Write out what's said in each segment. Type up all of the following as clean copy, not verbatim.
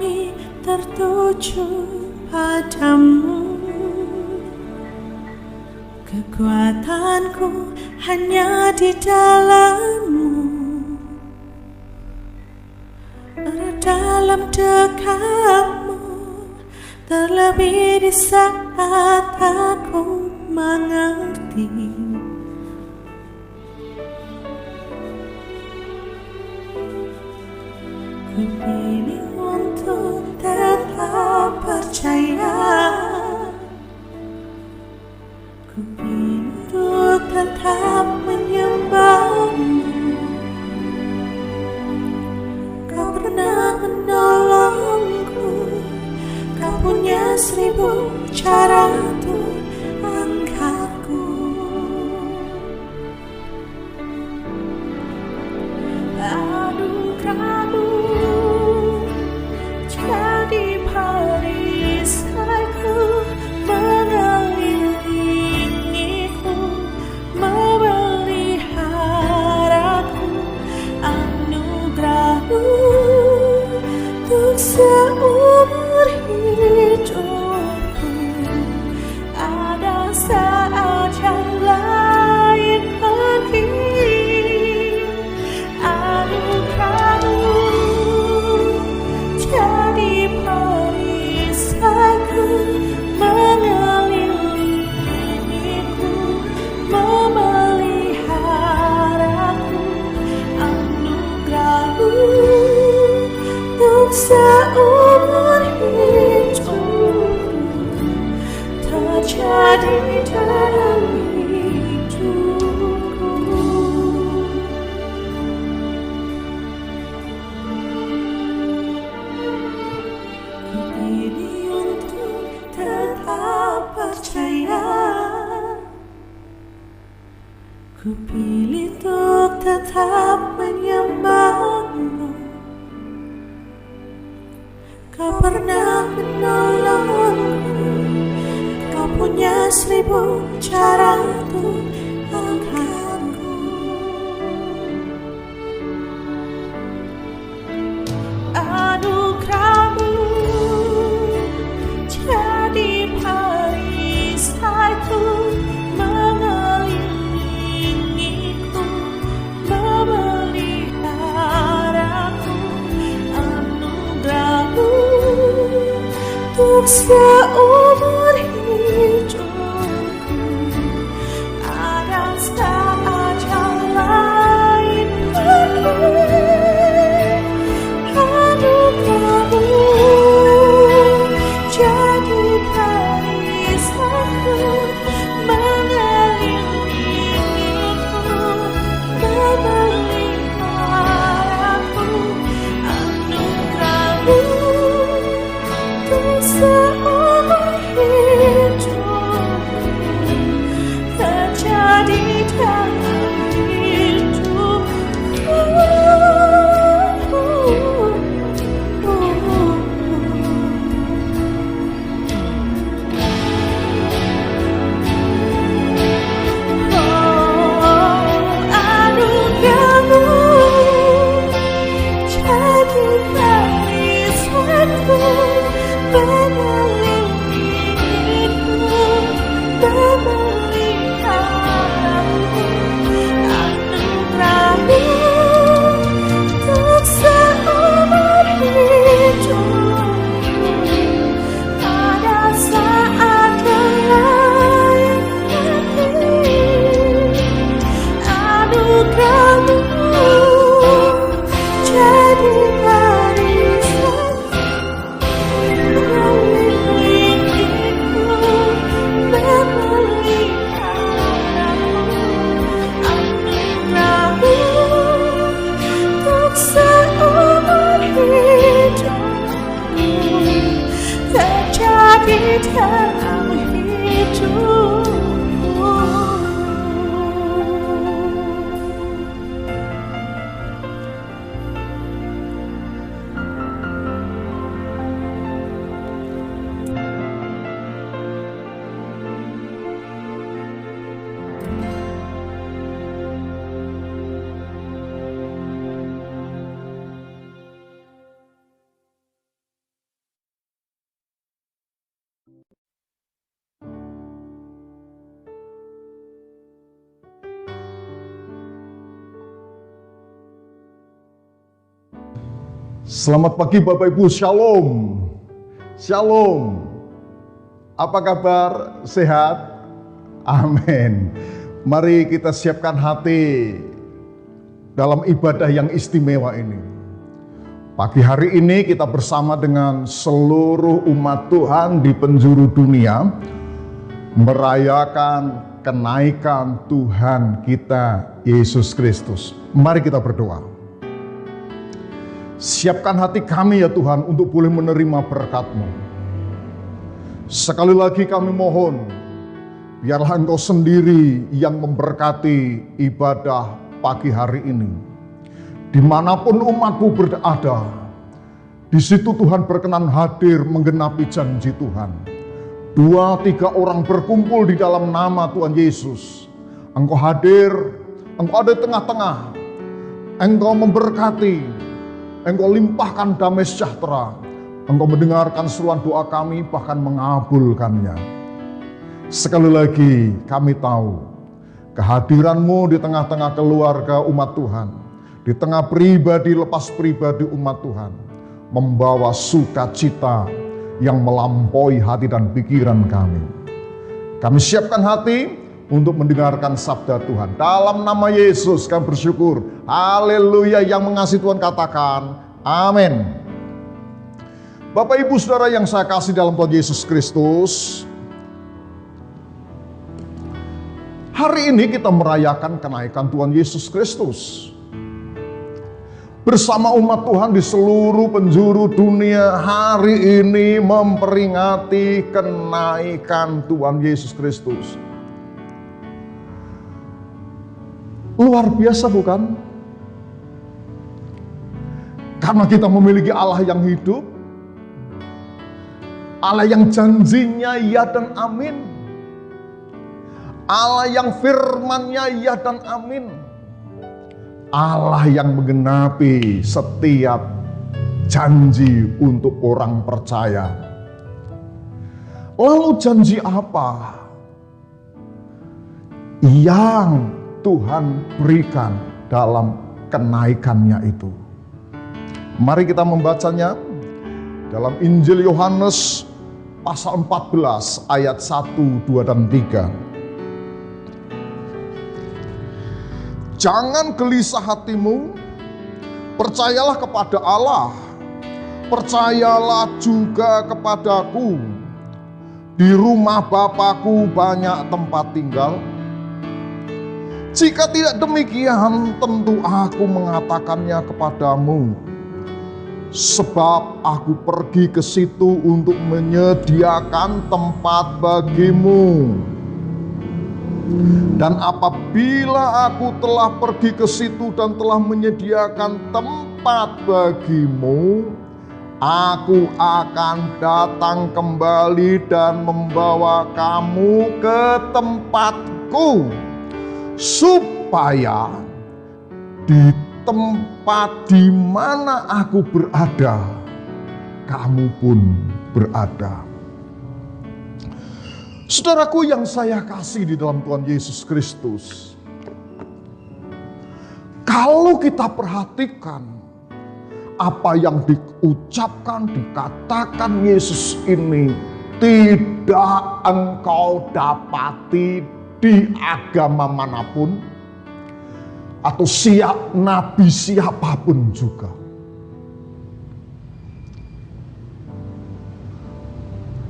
kami tertuju padamu. Kekuatanku hanya di dalam-Mu, dalam dekat-Mu, terlebih di saat aku mengerti. Kupilih untuk tetap percaya, kupilih untuk tetap menyembah-Mu. Kau pernah menolongku, Kau punya 1000 cara untuk angkatku. Anugerah-Mu jadi perisaiku, mengelilingiku, memeliharaku. Anugerah-Mu untuk seumur hidupku. Ada saat yang lain pergi. Anugerah-Mu jadi perisaiku, mengelilingiku, memeliharaku. Anugerah-Mu untuk seumur hidupku terjadi dalam hidupku. Kupilih untuk tetap percaya, kupilih untuk tetap menyembah-Mu. Kau pernah menolongku, Kau punya 1000 cara untuk angkatku. Anugerah-Mu jadi perisaiku, mengelilingiku, memeliharaku. Anugerah-Mu untuk seumur hidupku. Ada saat yang lain pergi. Anugerah-Mu jadi perisaiku, mengelilingiku, memeliharaku. Anugerah-Mu untuk seumur Selamat pagi Bapak Ibu, Shalom. Shalom. Apa kabar? Sehat? Amin. Mari kita siapkan hati dalam ibadah yang istimewa ini. Pagi hari ini kita bersama dengan seluruh umat Tuhan di penjuru dunia merayakan kenaikan Tuhan kita Yesus Kristus. Mari kita berdoa. Siapkan hati kami ya Tuhan untuk boleh menerima berkat-Mu. Sekali lagi kami mohon, biarlah Engkau sendiri yang memberkati ibadah pagi hari ini. Dimanapun umat-Mu berada, di situ Tuhan berkenan hadir menggenapi janji Tuhan. 2-3 orang berkumpul di dalam nama Tuhan Yesus. Engkau hadir, Engkau ada di tengah-tengah. Engkau memberkati, Engkau limpahkan damai sejahtera. Engkau mendengarkan seruan doa kami, bahkan mengabulkannya. Sekali lagi kami tahu kehadiran-Mu di tengah-tengah keluarga umat Tuhan, di tengah pribadi lepas pribadi umat Tuhan, membawa sukacita yang melampaui hati dan pikiran kami. Kami siapkan hati untuk mendengarkan sabda Tuhan. Dalam nama Yesus kami bersyukur. Haleluya. Yang mengasihi Tuhan katakan amin. Bapak Ibu Saudara yang saya kasih dalam Tuhan Yesus Kristus, hari ini kita merayakan kenaikan Tuhan Yesus Kristus. Bersama umat Tuhan di seluruh penjuru dunia hari ini memperingati kenaikan Tuhan Yesus Kristus. Luar biasa bukan? Karena kita memiliki Allah yang hidup, Allah yang janjinya ya dan amin, Allah yang firman-Nya ya dan amin, Allah yang menggenapi setiap janji untuk orang percaya. Lalu janji apa yang Tuhan berikan dalam kenaikannya itu? Mari kita membacanya dalam Injil Yohanes pasal 14 ayat 1, 2, dan 3. Jangan gelisah hatimu, percayalah kepada Allah, percayalah juga kepadaku. Di rumah Bapa-Ku banyak tempat tinggal. Jika tidak demikian, tentu aku mengatakannya kepadamu. Sebab aku pergi ke situ untuk menyediakan tempat bagimu. Dan apabila aku telah pergi ke situ dan telah menyediakan tempat bagimu, aku akan datang kembali dan membawa kamu ke tempatku, supaya di tempat di mana aku berada, kamu pun berada. Saudaraku yang saya kasih di dalam Tuhan Yesus Kristus, kalau kita perhatikan apa yang diucapkan, dikatakan Yesus ini tidak engkau dapati di agama manapun atau nabi siapapun juga.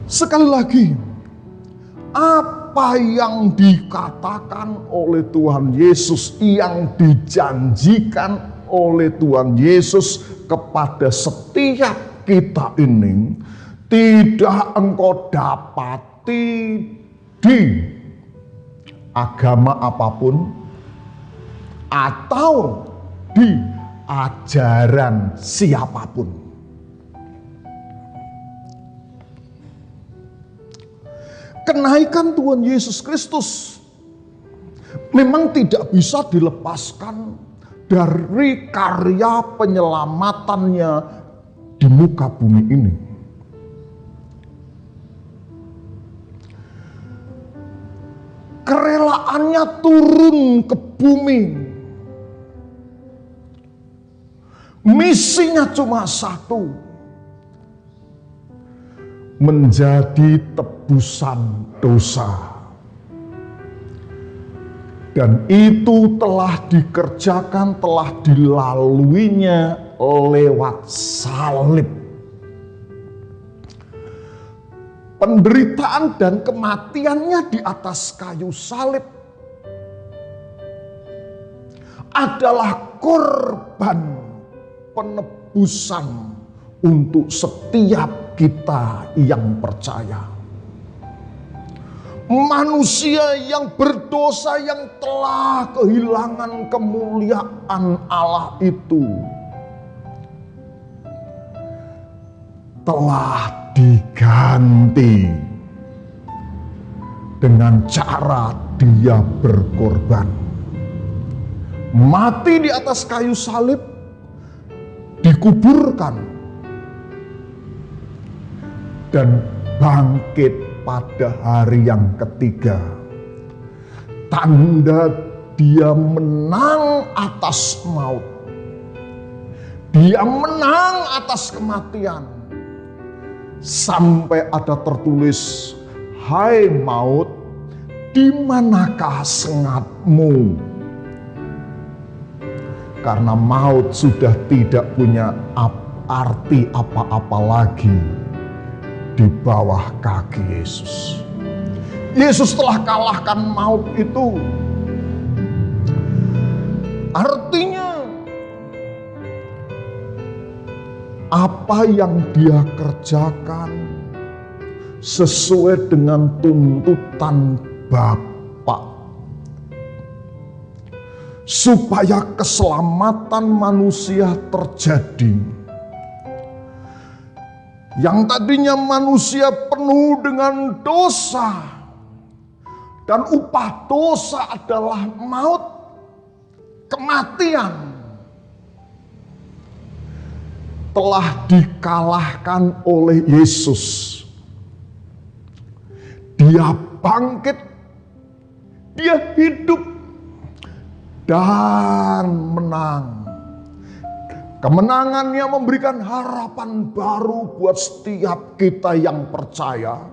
Sekali lagi, apa yang dikatakan oleh Tuhan Yesus, yang dijanjikan oleh Tuhan Yesus kepada setiap kita ini, tidak engkau dapati di agama apapun atau di ajaran siapapun. Kenaikan Tuhan Yesus Kristus memang tidak bisa dilepaskan dari karya penyelamatannya di muka bumi ini. Kerelaannya turun ke bumi Misinya cuma satu, menjadi tebusan dosa. Dan itu telah dikerjakan, telah dilaluinya lewat salib. Penderitaan dan kematiannya di atas kayu salib adalah korban penebusan untuk setiap kita yang percaya. Manusia yang berdosa yang telah kehilangan kemuliaan Allah itu telah diganti dengan cara dia berkorban. Mati di atas kayu salib, dikuburkan, dan bangkit pada hari yang ketiga. Tanda dia menang atas maut. Dia menang atas kematian. Sampai ada tertulis, "Hai maut, di manakah sengatmu?" Karena maut sudah tidak punya arti apa-apa lagi di bawah kaki Yesus. Yesus telah kalahkan maut itu. Artinya apa yang dia kerjakan sesuai dengan tuntutan Bapa, supaya keselamatan manusia terjadi. Yang tadinya manusia penuh dengan dosa, dan upah dosa adalah maut, kematian, telah dikalahkan oleh Yesus. Dia bangkit, dia hidup, dan menang. Kemenangannya memberikan harapan baru buat setiap kita yang percaya.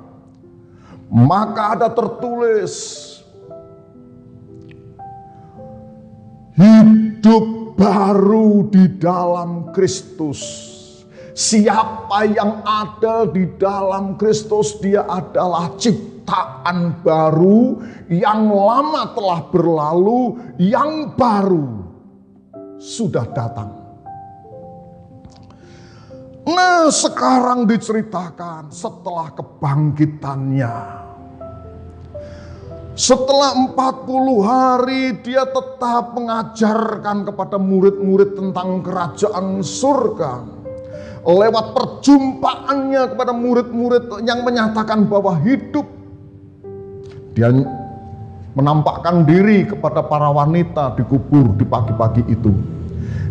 Maka ada tertulis, hidup baru di dalam Kristus. Siapa yang ada di dalam Kristus, dia adalah ciptaan baru. Yang lama telah berlalu, yang baru sudah datang. Nah, sekarang diceritakan setelah kebangkitannya. Setelah 40 hari dia tetap mengajarkan kepada murid-murid tentang kerajaan surga. Lewat perjumpaannya kepada murid-murid yang menyatakan bahwa hidup. Dia menampakkan diri kepada para wanita dikubur di pagi-pagi itu.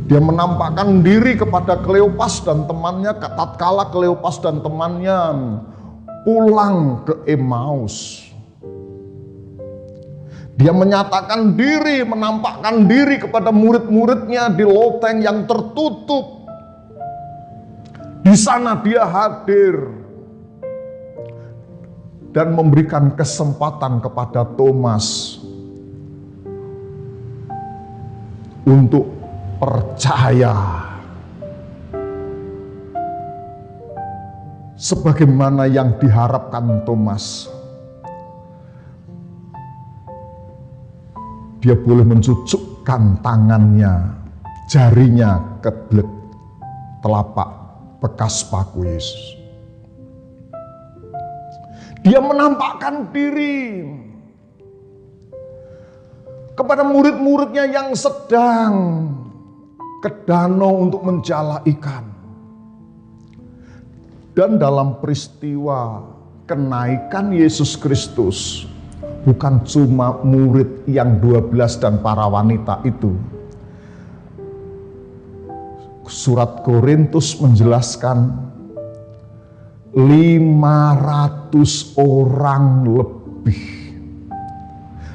Dia menampakkan diri kepada Kleopas dan temannya tatkala Kleopas dan temannya pulang ke Emmaus. Dia menyatakan diri, menampakkan diri kepada murid-muridnya di loteng yang tertutup. Di sana dia hadir dan memberikan kesempatan kepada Thomas untuk percaya sebagaimana yang diharapkan Thomas. Dia boleh mencucukkan tangannya, jarinya ke telapak bekas paku Yesus. Dia menampakkan diri kepada murid-muridnya yang sedang ke danau untuk menjala ikan. Dan dalam peristiwa kenaikan Yesus Kristus, bukan cuma murid yang 12 dan para wanita itu. Surat Korintus menjelaskan 500 orang lebih.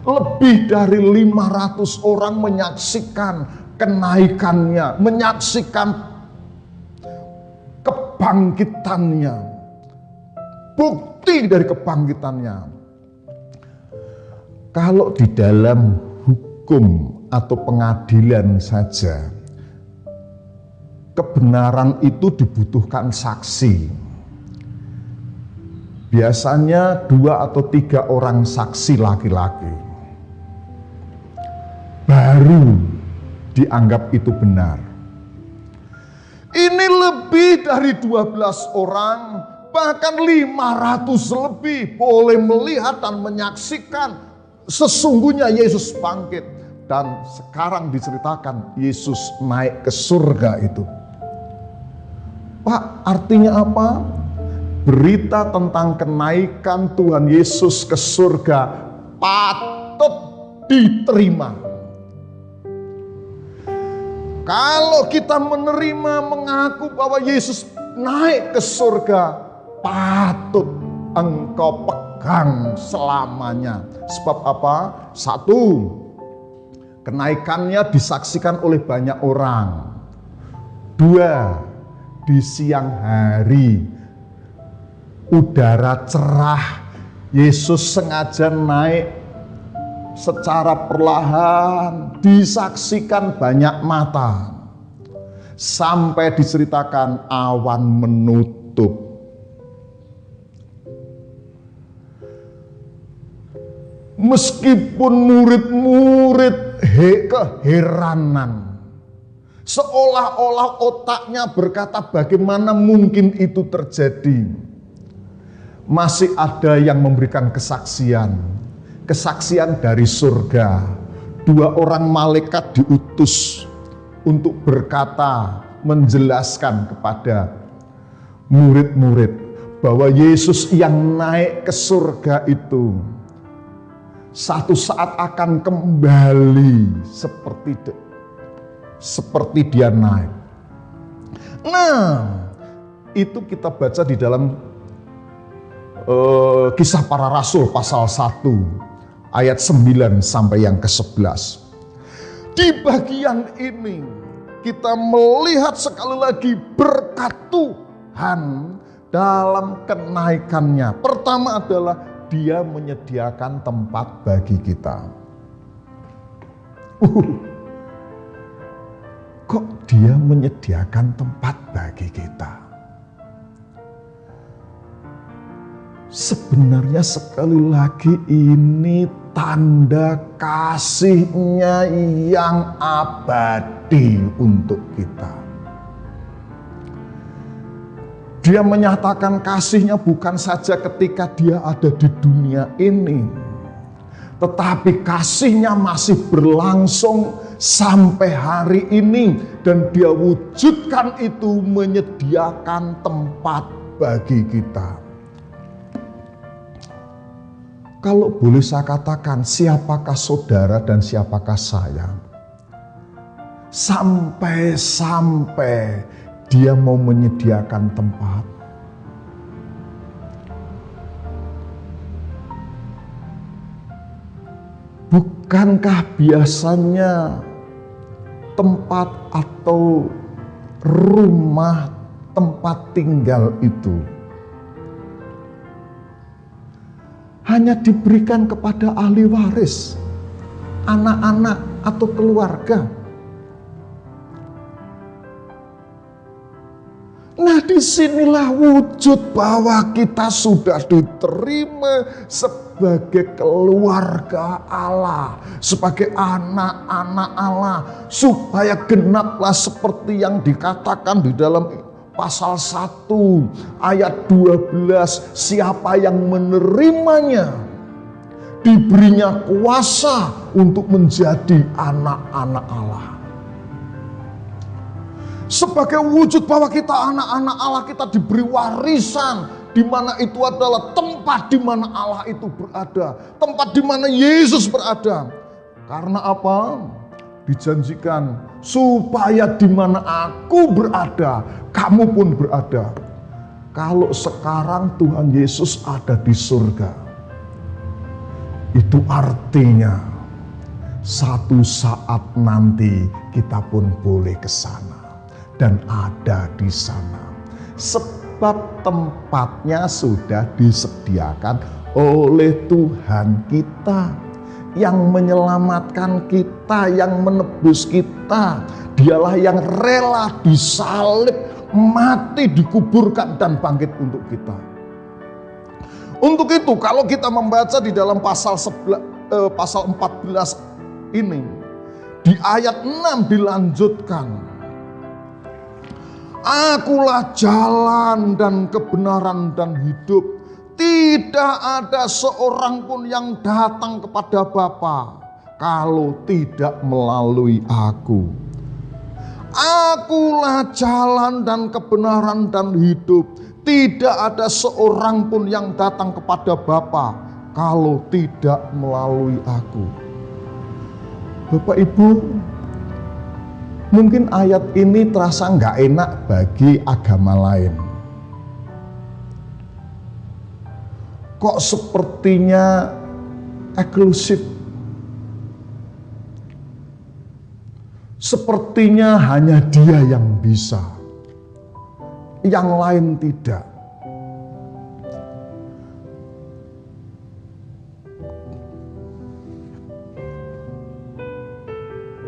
Lebih dari 500 orang menyaksikan kenaikannya, menyaksikan kebangkitannya, bukti dari kebangkitannya. Kalau di dalam hukum atau pengadilan saja, kebenaran itu dibutuhkan saksi. Biasanya 2 atau 3 orang saksi laki-laki, baru dianggap itu benar. Ini lebih dari 12 orang, bahkan 500 lebih boleh melihat dan menyaksikan sesungguhnya Yesus bangkit. Dan sekarang diceritakan Yesus naik ke surga itu. Pak, artinya apa? Berita tentang kenaikan Tuhan Yesus ke surga patut diterima. Kalau kita menerima, mengaku bahwa Yesus naik ke surga, patut engkau pegang selamanya. Sebab apa? 1, kenaikannya disaksikan oleh banyak orang. 2, di siang hari, udara cerah, Yesus sengaja naik secara perlahan, disaksikan banyak mata, sampai diceritakan awan menutup. Meskipun murid-murid keheranan, seolah-olah otaknya berkata bagaimana mungkin itu terjadi, masih ada yang memberikan kesaksian dari surga. 2 orang malaikat diutus untuk berkata, menjelaskan kepada murid-murid bahwa Yesus yang naik ke surga itu satu saat akan kembali seperti dia naik. Nah, itu kita baca di dalam Kisah Para Rasul pasal 1 ayat 9 sampai yang ke-11. Di bagian ini kita melihat sekali lagi berkat Tuhan dalam kenaikannya. Pertama adalah Dia menyediakan tempat bagi kita. Kok Dia menyediakan tempat bagi kita? Sebenarnya sekali lagi ini tanda kasih-Nya yang abadi untuk kita. Dia menyatakan kasih-Nya bukan saja ketika Dia ada di dunia ini, tetapi kasih-Nya masih berlangsung sampai hari ini, dan Dia wujudkan itu menyediakan tempat bagi kita. Kalau boleh saya katakan, siapakah saudara dan siapakah saya? Sampai-sampai Dia mau menyediakan tempat. Bukankah biasanya tempat atau rumah tempat tinggal itu hanya diberikan kepada ahli waris, anak-anak atau keluarga? Nah, disinilah wujud bahwa kita sudah diterima sebagai keluarga Allah, sebagai anak-anak Allah, supaya genaplah seperti yang dikatakan di dalam pasal 1 ayat 12, siapa yang menerimanya diberinya kuasa untuk menjadi anak-anak Allah. Sebagai wujud bahwa kita anak-anak Allah, kita diberi warisan, di mana itu adalah tempat di mana Allah itu berada, tempat di mana Yesus berada. Karena apa? Dijanjikan supaya di mana aku berada, kamu pun berada. Kalau sekarang Tuhan Yesus ada di surga, itu artinya satu saat nanti kita pun boleh ke sana dan ada di sana. sebab tempatnya sudah disediakan oleh Tuhan kita yang menyelamatkan kita, yang menebus kita. Dialah yang rela disalib, mati, dikuburkan, dan bangkit untuk kita. Untuk itu kalau kita membaca di dalam pasal 14 ini, di ayat 6 dilanjutkan, Akulah jalan dan kebenaran dan hidup. Tidak ada seorang pun yang datang kepada Bapa kalau tidak melalui Aku. Akulah jalan dan kebenaran dan hidup. Tidak ada seorang pun yang datang kepada Bapa kalau tidak melalui Aku. Bapak Ibu, mungkin ayat ini terasa nggak enak bagi agama lain. Kok sepertinya eksklusif? Sepertinya hanya dia yang bisa, yang lain tidak.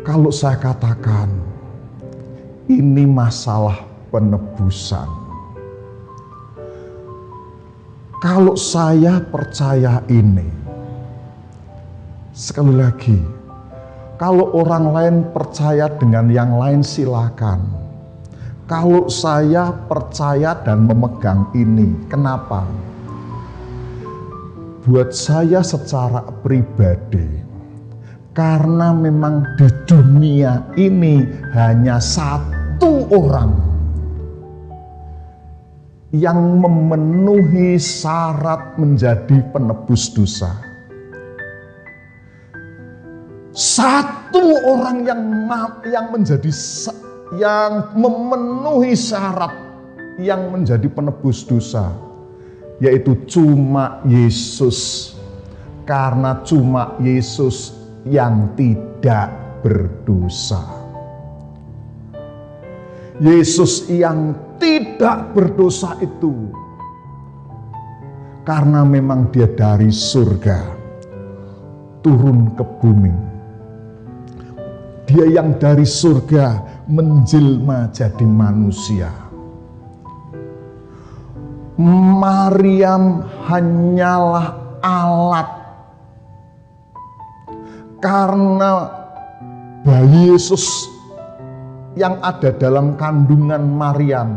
Kalau saya katakan, ini masalah penebusan. Kalau saya percaya ini, sekali lagi, kalau orang lain percaya dengan yang lain silakan. Kalau saya percaya dan memegang ini, kenapa? Buat saya secara pribadi, karena memang di dunia ini hanya satu orang yang memenuhi syarat menjadi penebus dosa. Satu orang yang memenuhi syarat yang menjadi penebus dosa, yaitu cuma Yesus. Karena cuma Yesus yang tidak berdosa. Yesus yang tidak berdosa itu karena memang dia dari surga turun ke bumi. Dia yang dari surga menjelma jadi manusia. Maryam hanyalah alat, karena bayi Yesus yang ada dalam kandungan Maryam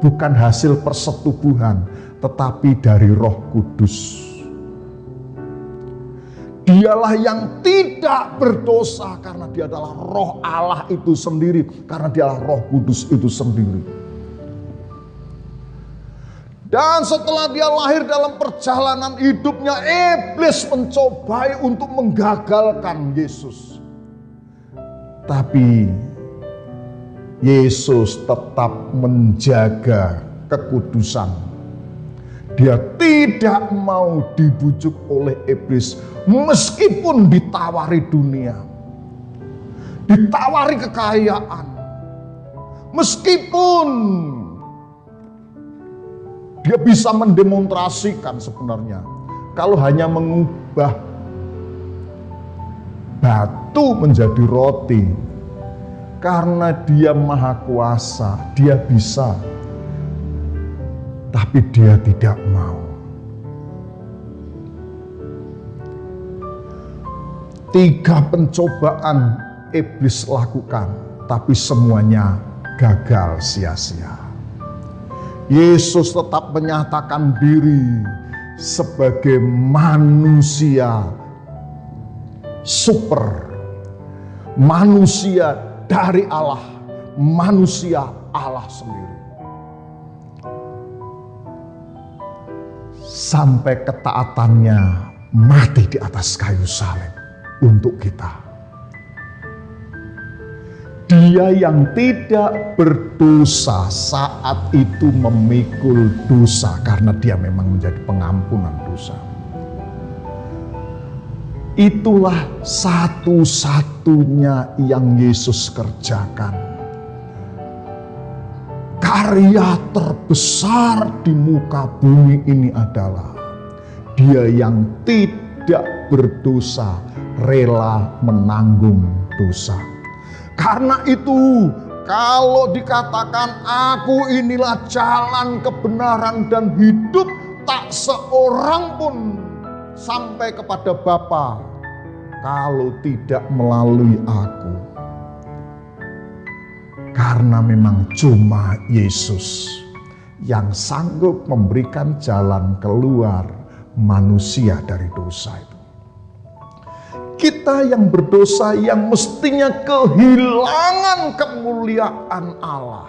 bukan hasil persetubuhan, tetapi dari Roh Kudus. Dialah yang tidak berdosa karena dia adalah Roh Allah itu sendiri, karena dialah Roh Kudus itu sendiri. Dan setelah dia lahir dalam perjalanan hidupnya, iblis mencobai untuk menggagalkan Yesus. Tapi Yesus tetap menjaga kekudusan. Dia tidak mau dibujuk oleh iblis, meskipun ditawari dunia, ditawari kekayaan, meskipun dia bisa mendemonstrasikan sebenarnya kalau hanya mengubah batu menjadi roti, karena dia maha kuasa, dia bisa. Tapi dia tidak mau. 3 pencobaan iblis lakukan, tapi semuanya gagal sia-sia. Yesus tetap menyatakan diri sebagai manusia super, manusia dari Allah, manusia Allah sendiri. Sampai ketaatannya mati di atas kayu salib untuk kita. Dia yang tidak berdosa saat itu memikul dosa karena dia memang menjadi pengampunan dosa. Itulah satu-satunya yang Yesus kerjakan. karya terbesar di muka bumi ini adalah Dia yang tidak berdosa rela menanggung dosa. Karena itu, kalau dikatakan aku inilah jalan kebenaran dan hidup, tak seorang pun sampai kepada Bapa kalau tidak melalui aku. Karena memang cuma Yesus yang sanggup memberikan jalan keluar manusia dari dosa itu. Kita yang berdosa yang mestinya kehilangan kemuliaan Allah,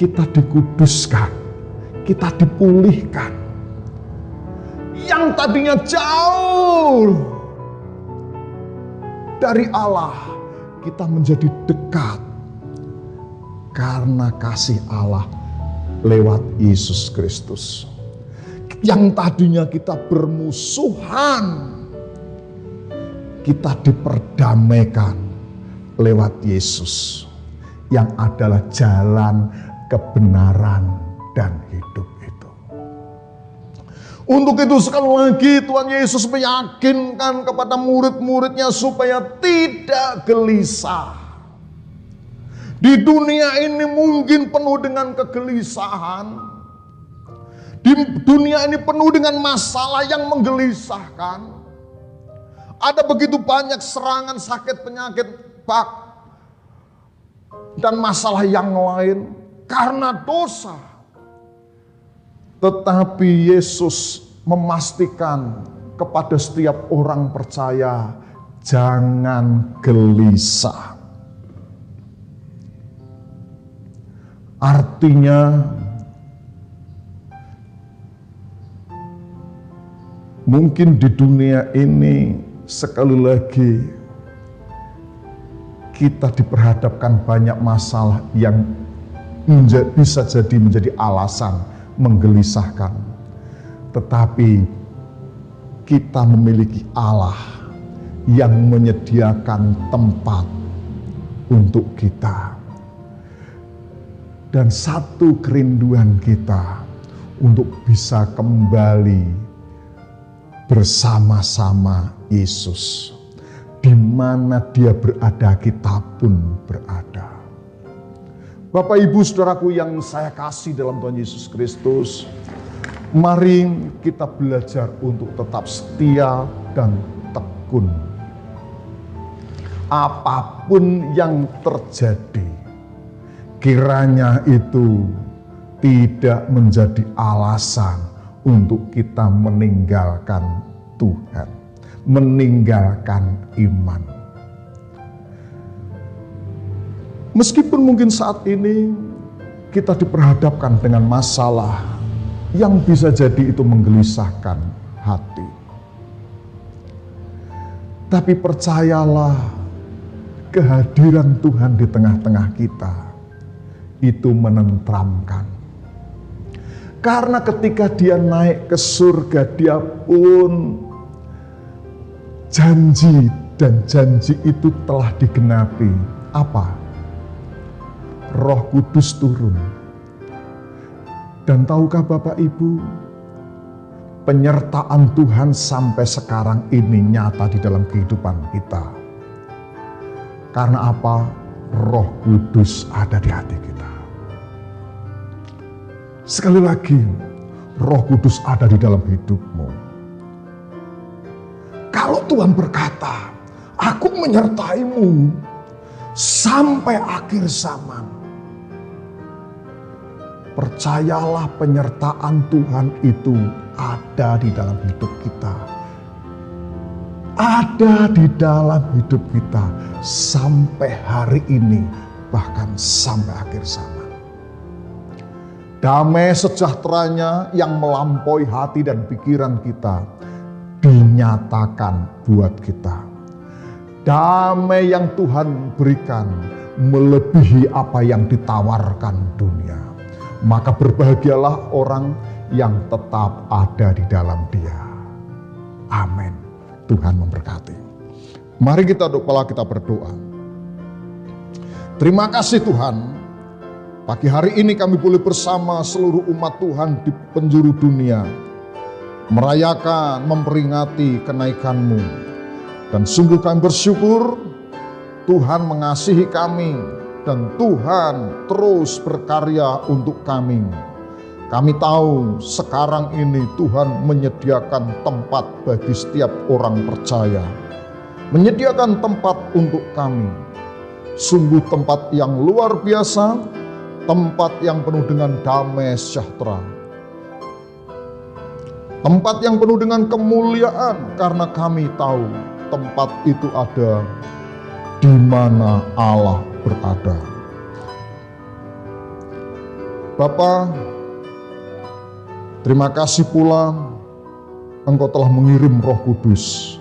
kita dikuduskan, kita dipulihkan. Yang tadinya jauh dari Allah, kita menjadi dekat karena kasih Allah lewat Yesus Kristus. Yang tadinya kita bermusuhan, kita diperdamaikan lewat Yesus yang adalah jalan kebenaran dan hidup itu. Untuk itu sekali lagi Tuhan Yesus meyakinkan kepada murid-muridnya supaya tidak gelisah. Di dunia ini mungkin penuh dengan kegelisahan. Di dunia ini penuh dengan masalah yang menggelisahkan. Ada begitu banyak serangan, sakit, penyakit, dan masalah yang lain karena dosa. Tetapi Yesus memastikan kepada setiap orang percaya, jangan gelisah. Artinya, mungkin di dunia ini sekali lagi kita diperhadapkan banyak masalah yang bisa jadi menjadi alasan menggelisahkan. Tetapi kita memiliki Allah yang menyediakan tempat untuk kita. Dan satu kerinduan kita untuk bisa kembali bersama-sama Yesus. Di mana Dia berada, kita pun berada. Bapak, Ibu, Saudaraku yang saya kasih dalam Tuhan Yesus Kristus, mari kita belajar untuk tetap setia dan tekun. Apapun yang terjadi, kiranya itu tidak menjadi alasan untuk kita meninggalkan Tuhan, meninggalkan iman. Meskipun mungkin saat ini kita diperhadapkan dengan masalah yang bisa jadi itu menggelisahkan hati. Tapi percayalah, kehadiran Tuhan di tengah-tengah kita itu menenteramkan. Karena ketika Dia naik ke surga, Dia pun janji, dan janji itu telah digenapi. Apa? Roh Kudus turun. Dan tahukah Bapak Ibu, penyertaan Tuhan sampai sekarang ini nyata di dalam kehidupan kita. Karena apa? Roh Kudus ada di hati kita. Sekali lagi, Roh Kudus ada di dalam hidupmu. Kalau Tuhan berkata, aku menyertaimu sampai akhir zaman, percayalah penyertaan Tuhan itu ada di dalam hidup kita. Ada di dalam hidup kita sampai hari ini, bahkan sampai akhir zaman. Damai sejahteranya yang melampaui hati dan pikiran kita dinyatakan buat kita. Damai yang Tuhan berikan melebihi apa yang ditawarkan dunia. Maka berbahagialah orang yang tetap ada di dalam Dia. Amin. Tuhan memberkati. Mari kita kepala kita berdoa. Terima kasih Tuhan, Pagi hari ini kami boleh bersama seluruh umat Tuhan di penjuru dunia merayakan, memperingati kenaikan-Mu. Dan sungguh kami bersyukur Tuhan mengasihi kami dan Tuhan terus berkarya untuk kami. Kami tahu sekarang ini Tuhan menyediakan tempat bagi setiap orang percaya. Menyediakan tempat untuk kami. Sungguh tempat yang luar biasa, tempat yang penuh dengan damai sejahtera. Tempat yang penuh dengan kemuliaan karena kami tahu tempat itu ada di mana Allah berada. Bapa, terima kasih pula Engkau telah mengirim Roh Kudus.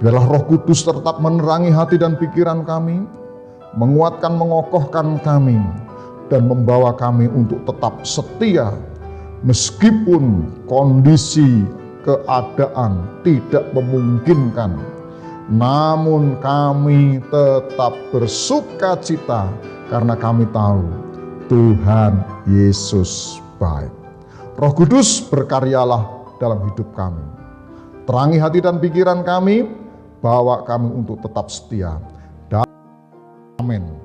Biarlah Roh Kudus tetap menerangi hati dan pikiran kami, menguatkan, mengokohkan kami, dan membawa kami untuk tetap setia meskipun kondisi keadaan tidak memungkinkan. Namun kami tetap bersukacita karena kami tahu Tuhan Yesus baik. Roh Kudus berkaryalah dalam hidup kami. Terangi hati dan pikiran kami, bawa kami untuk tetap setia. Amin.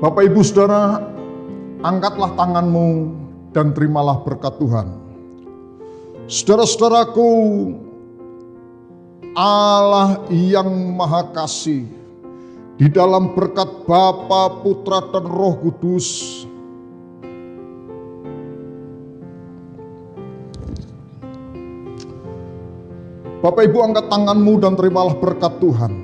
Bapak Ibu Saudara, angkatlah tanganmu dan terimalah berkat Tuhan. Saudara-saudaraku, Allah yang Maha Kasih, di dalam berkat Bapa, Putra, dan Roh Kudus, Bapak Ibu angkat tanganmu dan terimalah berkat Tuhan.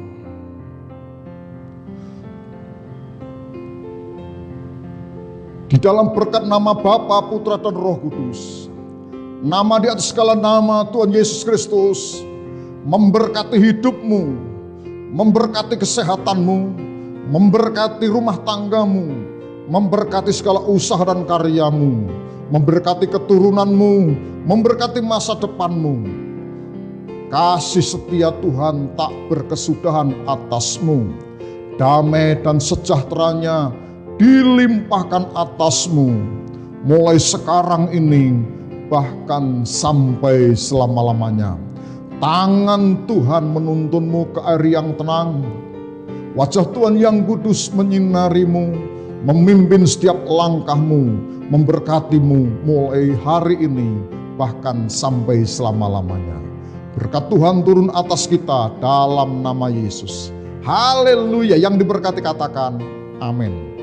Di dalam berkat nama Bapa, Putra, dan Roh Kudus, nama di atas segala nama Tuhan Yesus Kristus, memberkati hidupmu, memberkati kesehatanmu, memberkati rumah tanggamu, memberkati segala usaha dan karyamu, memberkati keturunanmu, memberkati masa depanmu. Kasih setia Tuhan tak berkesudahan atasmu, damai dan sejahteranya dilimpahkan atasmu, mulai sekarang ini bahkan sampai selama-lamanya. Tangan Tuhan menuntunmu ke air yang tenang, wajah Tuhan yang kudus menyinarimu, memimpin setiap langkahmu, memberkatimu mulai hari ini bahkan sampai selama-lamanya. Berkat Tuhan turun atas kita dalam nama Yesus. Haleluya. Yang diberkati katakan amin.